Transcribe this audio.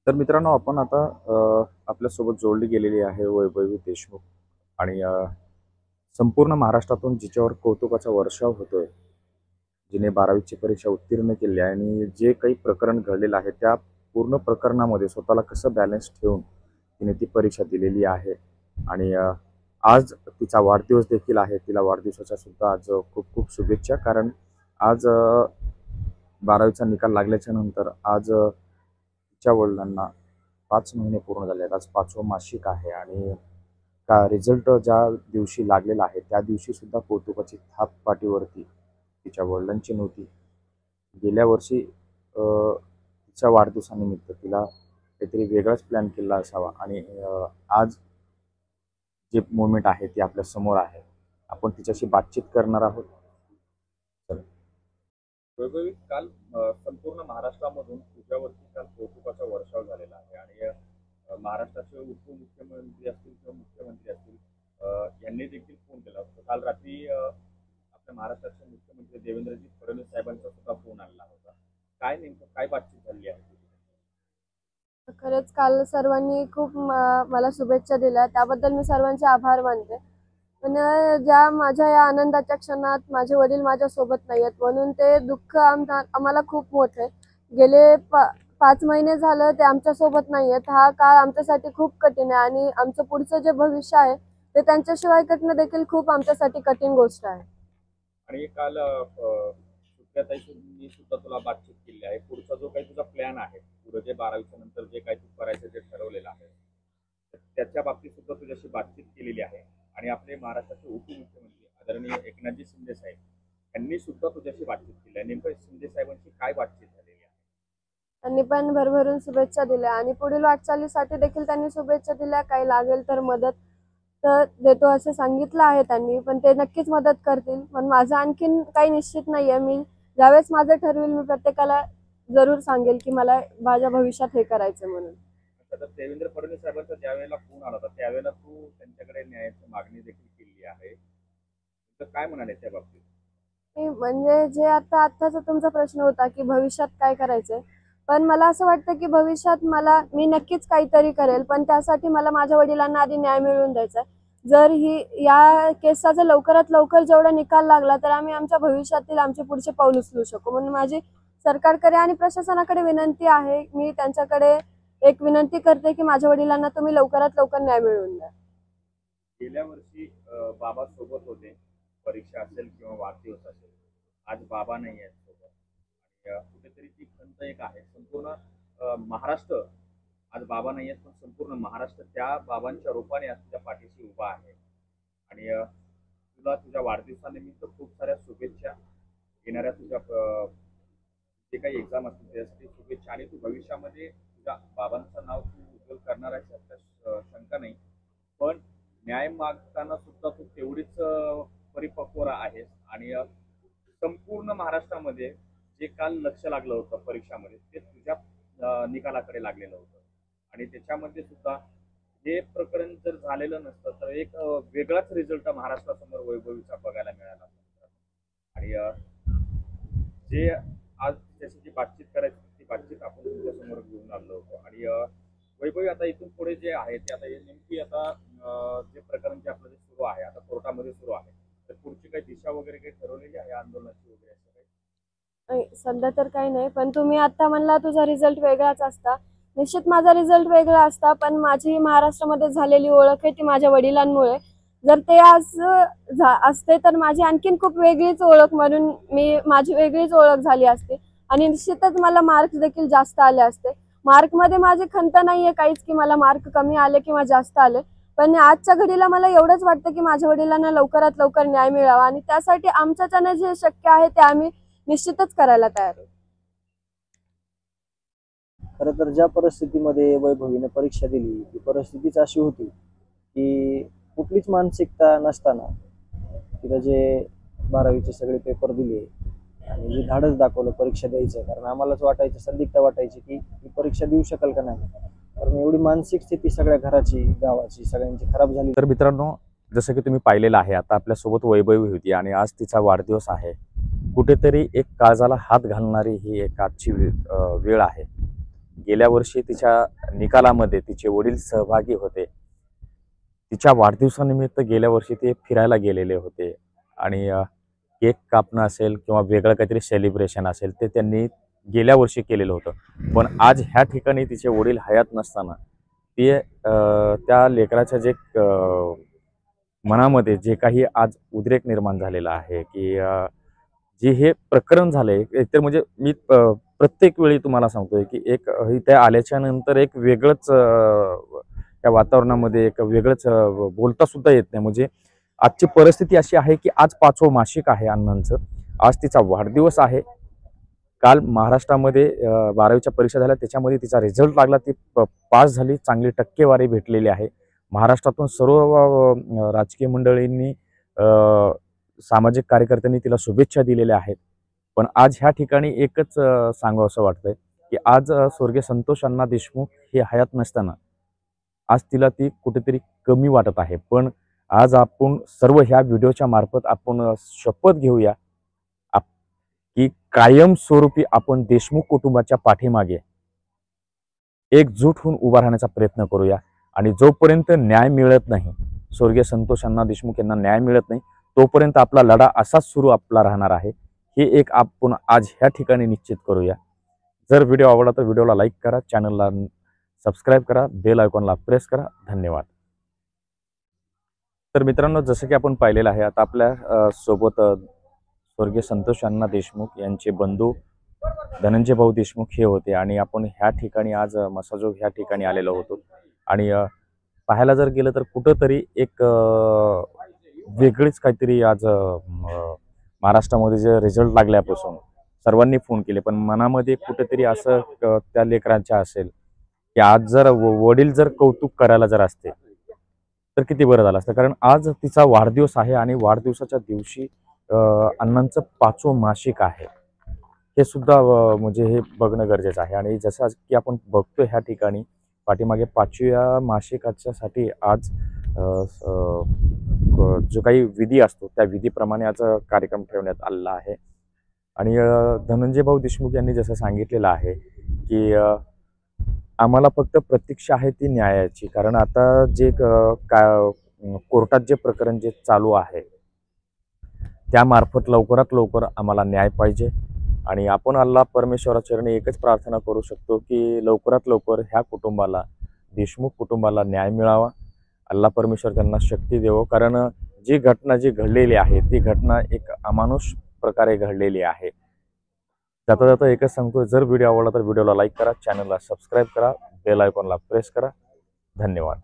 तर मित्रांनो, आपण आता आपल्यासोबत जोडली गेलेली आहे वैभवी देशमुख आणि संपूर्ण महाराष्ट्रातून जिच्यावर कौतुकाचा वर्षाव होतोय, जिने 12वीची परीक्षा उत्तीर्ण केली आहे आणि जे काही प्रकरण घडलेलं आहे त्या पूर्ण प्रकरणामध्ये स्वतःला कसं बॅलन्स ठेवून तिने ती परीक्षा दिलेली आहे. आणि आज तिचा वाढदिवस देखील आहे. तिला वाढदिवसाच्या सुद्धा आज खूप खूप शुभेच्छा. कारण आज 12वीचा निकाल लागल्याच्या नंतर आज तिच्या वडिलांना 5 महिने पूर्ण झाले आहेत. आज 5वं मासिक आहे आणि का रिझल्ट ज्या दिवशी लागलेला आहे त्या दिवशी सुद्धा कौतुकाची थाप पाठीवरती तिच्या वडिलांची नव्हती. गेल्या वर्षी तिच्या वाढदिवसानिमित्त तिला काहीतरी वेगळाच प्लॅन केला असावा आणि आज जे मोमेंट आहे ते आपल्या समोर आहे. आपण तिच्याशी बातचीत करणार आहोत. वैभवी, काल संपूर्ण महाराष्ट्रामधून तुझ्यावरती काल कौतुकाचा वर्षाव झालेला आहे आणि महाराष्ट्राचे उपमुख्यमंत्री असतील किंवा मुख्यमंत्री असतील यांनी देखील फोन केला होता. काल रात्री आपल्या महाराष्ट्राचे मुख्यमंत्री देवेंद्रजी फडणवीस साहेबांचा सुद्धा फोन आलेला होता. काय नेमकं काय बातचीत झाली आहे? खरंच काल सर्वांनी खूप मला शुभेच्छा दिल्या, त्याबद्दल मी सर्वांचे आभार मानते. पण ज्या माझ्या या आनंदाच्या क्षणात माझे वडील माझ्या सोबत नाही आहेत, म्हणून ते दुःख आम्हाला खूप मोठे. गेले 5 महिने झालं ते आमच्या सोबत नाही आहेत. हा काळ आमच्यासाठी खूप कठीण आहे आणि आमचं पुढचं जे भविष्य आहे ते त्यांच्याशिवाय करणं देखील खूप आमच्यासाठी कठीण गोष्ट आहे. आणि काल सुप्रियाताईंनी सुद्धा तुला बातचीत केली आहे. पुढचा जो काही तुझा प्लॅन आहे, पुढे जे 12वीच्या नंतर जे काही तू करायचं जे ठरवलेलं आहे त्याच्या बाबतीत सुद्धा तुझ्याशी बातचीत केलेली आहे. आणि आपले महाराष्ट्राचे उपमुख्यमंत्री आदरणीय एकनाथजी शिंदे साहेब यांनी सुद्धा तुझ्याशी बातचीत केली आहे. नेमकं शिंदे साहेबांची काय बातचीत झालेली आहे? त्यांनी पण भरभरून शुभेच्छा दिल्या आणि पुढील वाटचालीसाठी देखील त्यांनी शुभेच्छा दिल्या. काही लागेल तर मदत तर देतो असं सांगितलं आहे त्यांनी, पण ते नक्कीच मदत करतील. पण माझं आणखीन काही निश्चित नाही आहे. मी ज्यावेळेस माझं ठरवेल मी प्रत्येकाला जरूर सांगेल की मला माझ्या भविष्यात हे करायचं म्हणून. आता देवेंद्र फडणवीस साहेबांचा ज्यावेळेला फोन आला होता त्यावेळेला तू त्यांच्याकडे न्यायाची मागणी देखील केली आहे, तर काय म्हणाले त्या बाबतीत? म्हणजे जे आत्ताचा तुमचा प्रश्न होता की भविष्यात काय करायचंय, पण मला असं वाटतं की भविष्यात मी नक्कीच काहीतरी करेल, पण त्यासाठी मला माझ्या वडिलांना आधी न्याय मिळवून द्यायचा. जर या केसचा जर लवकरात लवकर जेवढा निकाल लागला तर आम्ही आमच्या भविष्यातील आमचे पुढचे पाऊल उचलू शकू. म्हणून माझी सरकारकडे आणि प्रशासनाकडे विनंती आहे. मी त्यांच्याकडे एक विनंती करते की माझ्या वडिलांना तुम्ही लवकरात लवकर न्याय मिळवून द्या. गेल्या वर्षी बाबा सोबत होते, परीक्षा असेल किंवा वाढदिवस असेल. आज बाबा नाही आहेत सोबत आणि कुठेतरी ती खंत एक आहे. संपूर्ण महाराष्ट्र आज बाबा नाही आहेत, पण संपूर्ण महाराष्ट्र त्या बाबांच्या रूपाने आज तुझ्या पाठीशी उभा आहे. आणि तुला तुझ्या वाढदिवसानिमित्त खूप साऱ्या शुभेच्छा. येणाऱ्या तुझ्या जे काही एक्झाम असतील त्यासाठी शुभेच्छा. आणि तू भविष्यामध्ये तुझ्या बाबांचं नाव तू उज्ज्वल करणार आहे यात शंका नाही. पण न्याय मागताना सुद्धा तू तेवढीच परिपक्व आहेस. आणि संपूर्ण महाराष्ट्रामध्ये जे काल लक्ष लागलं होतं परीक्षामध्ये ते तुझ्या निकालाकडे लागलेलं होतं. आणि त्याच्यामध्ये सुद्धा हे प्रकरण जर झालेलं नसतं तर एक वेगळाच रिझल्ट महाराष्ट्रासमोर वैभवीचा बघायला मिळाला. आणि जे आज त्याची जी बातचीत करायची ती बातचीत आपण तुमच्यासमोर घेऊन आलो होतो. आणि वैभवी, आता इथून पुढे जे आहे ते आता नेमकी आता जे प्रकरण जे आपलं जे सुरू आहे आता कोर्टामध्ये सुरू आहे, तर पुढची काही दिशा वगैरे काही ठरवलेली आहे आंदोलनाची वगैरे असं काही? सध्या तर काही नाही, पण तुम्ही आता म्हणला तुझा रिझल्ट वेगळाच असता. निश्चित माझा रिझल्ट वेगळा असता, पण माझी महाराष्ट्रामध्ये झालेली ओळख आहे ती माझ्या वडिलांमुळे. जर ते आज असते तर माझी आणखीन खूप वेगळीच ओळख म्हणून माझी वेगळीच ओळख झाली असते आणि निश्चितच मला मार्क्स देखील जास्त आले असते. मार्कमध्ये माझी खंत नाहीये काहीच की मला मार्क कमी आले किंवा जास्त आले, पण आजच्या घडीला मला एवढंच वाटतं की माझ्या वडिलांना लवकरात लवकर न्याय मिळावा आणि त्यासाठी आमच्याच्याने जे शक्य आहे ते आम्ही निश्चितच करायला तयार आहे. खरं तर ज्या परिस्थितीमध्ये वैभवीने परीक्षा दिली ती परिस्थितीच अशी होती की कुठलीच मानसिकता नसताना तिला जे 12वीचे सगळे पेपर दिले आणि जे धाडस दाखवलं परीक्षा द्यायचं, कारण आम्हालाच वाटायचं, संदिग्धता वाटायची की ही परीक्षा देऊ शकेल का नाही, कारण एवढी मानसिक स्थिती सगळ्या घराची, गावाची, सगळ्यांची खराब झाली. तर मित्रांनो, जसं की तुम्ही पाहिलेलं आहे, आता आपल्यासोबत वैभवी होती आणि आज तिचा वाढदिवस आहे. कुठेतरी एक काळजाला हात घालणारी ही एक आजची वेळ आहे. गेल्या वर्षी तिच्या निकालामध्ये तिचे वडील सहभागी होते. तिच्या वाढदिवसानिमित्त गेल्या वर्षी ते फिरायला गेलेले होते आणि केक कापणं असेल किंवा वेगळं काहीतरी सेलिब्रेशन असेल ते त्यांनी गेल्या वर्षी केलेलं होतं. पण आज ह्या ठिकाणी तिचे वडील हयात नसताना ते त्या लेकराच्या जे मनामध्ये जे काही आज उद्रेक निर्माण झालेला आहे की जे हे प्रकरण झालंय एकतर म्हणजे मी प्रत्येक वेळी तुम्हाला सांगतोय की एक इथे आल्याच्या नंतर एक वेगळंच त्या वातावरणामध्ये एक वेगळंच बोलता सुद्धा येत नाही. म्हणजे आजची परिस्थिती अशी आहे की आज 5वं मासिक आहे अण्णांचं. आज तिचा वाढदिवस आहे. काल महाराष्ट्रामध्ये 12वीच्या परीक्षा झाल्या, त्याच्यामध्ये तिचा रिझल्ट लागला, ती पास झाली, चांगली टक्केवारी भेटलेली आहे. महाराष्ट्रातून सर्व राजकीय मंडळींनी सामाजिक कार्यकर्त्यांनी तिला शुभेच्छा दिलेल्या आहेत. पण आज ह्या ठिकाणी एकच सांगावंसं वाटतंय की आज स्वर्गीय संतोष अण्णा देशमुख हे हयात नसताना आज तिला ती कुठेतरी कमी वाटत आहे. पण आज आपण सर्व ह्या व्हिडिओच्या मार्फत आपण शपथ घेऊया की कायमस्वरूपी आपण देशमुख कुटुंबाच्या पाठीमागे एकजूट होऊन उभा राहण्याचा प्रयत्न करूया. आणि जोपर्यंत न्याय मिळत नाही, स्वर्गीय संतोष अण्णा देशमुख यांना न्याय मिळत नाही, तोपर्यंत आपला लढा असाच सुरू आपला राहणार आहे. हे एक आपण आज ह्या ठिकाणी निश्चित करूया. जर व्हिडिओ आवडला तर व्हिडिओला लाईक करा, चॅनलला सबस्क्राईब करा, बेल आयकॉनला प्रेस करा. धन्यवाद. तर मित्रांनो, जसं की आपण पाहिलेलं आहे, आता आपल्या सोबत स्वर्गीय संतोष अण्णा देशमुख यांचे बंधू धनंजय भाऊ देशमुख हे होते आणि आपण ह्या ठिकाणी आज मसाजोग ह्या ठिकाणी आलेलो होतो. आणि पाहायला जर गेलं तर कुठंतरी एक वेगळीच काहीतरी आज महाराष्ट्रामध्ये जे रिझल्ट लागल्यापासून सर्वांनी फोन केले, पण मनामध्ये कुठेतरी असं त्या लेकरांच्या असेल की आज जर वडील जर कौतुक करायला जर असते तर किती बरं झालं असतं. कारण आज तिचा वाढदिवस आहे आणि वाढदिवसाच्या दिवशी अण्णांचं 5वं मासिक आहे. हे सुद्धा म्हणजे हे बघणं गरजेचं आहे. आणि जसं की आपण बघतोय ह्या ठिकाणी पाठीमागे 5व्या मासिकाच्यासाठी आज जो काही विधी असतो त्या विधीप्रमाणे आज कार्यक्रम ठेवण्यात आलेला आहे. आणि धनंजय भाऊ देशमुख यांनी जसं सांगितलेलं आहे की आम्हाला फक्त प्रतीक्षा आहे ती न्यायाची. कारण आता जे कोर्टात जे प्रकरण जे चालू आहे त्यामार्फत लवकरात लवकर आम्हाला न्याय पाहिजे. आणि आपण अल्लाह परमेश्वराचरणी एकच प्रार्थना करू शकतो की लवकरात लवकर ह्या कुटुंबाला, देशमुख कुटुंबाला न्याय मिळावा. अल्लाह परमेश्वर त्यांना शक्ती देवो. कारण जी घटना जी घडलेली आहे ती घटना एक अमानुष प्रकारे घडलेली आहे. जाता जाता एकच सांगतो, जर व्हिडिओ आवडला तर व्हिडिओला लाईक करा, चॅनलला सबस्क्राईब करा, बेल आयकॉनला प्रेस करा. धन्यवाद.